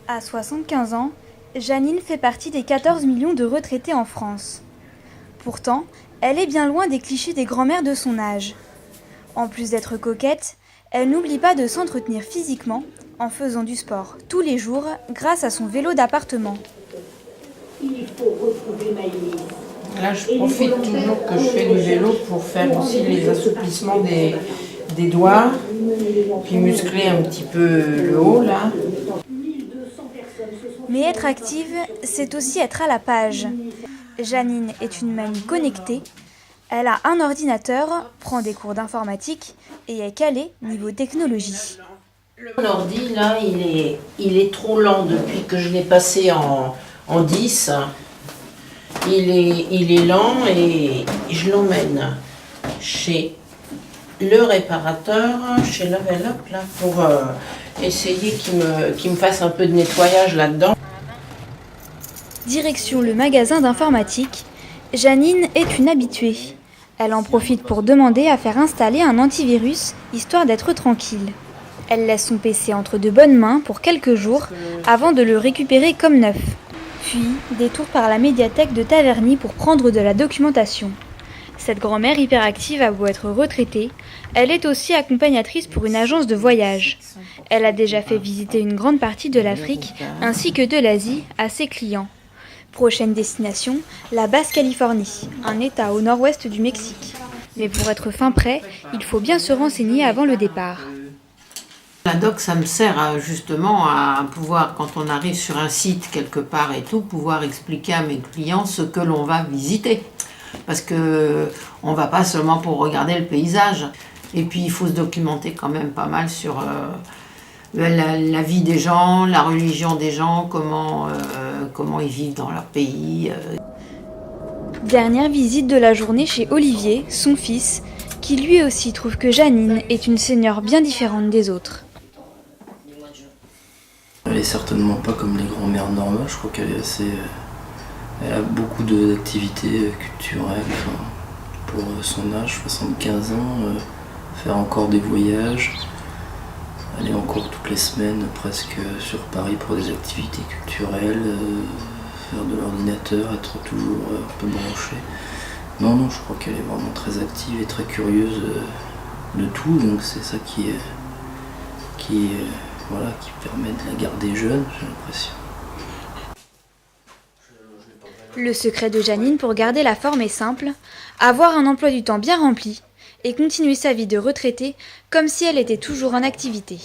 À 75 ans, Janine fait partie des 14 millions de retraités en France. Pourtant, elle est bien loin des clichés des grand-mères de son âge. En plus d'être coquette, elle n'oublie pas de s'entretenir physiquement en faisant du sport tous les jours grâce à son vélo d'appartement. Il faut retrouver Maïlis. Là, je profite toujours que je fais du vélo pour faire aussi les assouplissements des doigts, puis muscler un petit peu le haut, là. Mais être active, c'est aussi être à la page. Janine est une mamie connectée. Elle a un ordinateur, prend des cours d'informatique et est calée niveau technologie. Mon ordi, là, il est trop lent depuis que je l'ai passé en 10. Il est lent et je l'emmène chez le réparateur, chez Level Up, là, pour essayer qu'il me fasse un peu de nettoyage là-dedans. Direction le magasin d'informatique, Janine est une habituée. Elle en profite pour demander à faire installer un antivirus, histoire d'être tranquille. Elle laisse son PC entre de bonnes mains pour quelques jours, avant de le récupérer comme neuf. Puis, détour par la médiathèque de Taverny pour prendre de la documentation. Cette grand-mère hyperactive a beau être retraitée, elle est aussi accompagnatrice pour une agence de voyage. Elle a déjà fait visiter une grande partie de l'Afrique ainsi que de l'Asie à ses clients. Prochaine destination, la Basse-Californie, un état au nord-ouest du Mexique. Mais pour être fin prêt, il faut bien se renseigner avant le départ. La doc, ça me sert justement à pouvoir, quand on arrive sur un site quelque part et tout, pouvoir expliquer à mes clients ce que l'on va visiter. Parce que on va pas seulement pour regarder le paysage. Et puis il faut se documenter quand même pas mal sur la vie des gens, la religion des gens, comment ils vivent dans leur pays. Dernière visite de la journée chez Olivier, son fils, qui lui aussi trouve que Janine est une senior bien différente des autres. Elle est certainement pas comme les grand-mères normales, je crois qu'elle est assez... Elle a beaucoup d'activités culturelles, enfin, pour son âge, 75 ans, faire encore des voyages, aller encore toutes les semaines presque sur Paris pour des activités culturelles, faire de l'ordinateur, être toujours un peu branchée. Non, je crois qu'elle est vraiment très active et très curieuse de tout, donc c'est ça qui permet de la garder jeune, j'ai l'impression. Le secret de Janine pour garder la forme est simple, avoir un emploi du temps bien rempli et continuer sa vie de retraitée comme si elle était toujours en activité.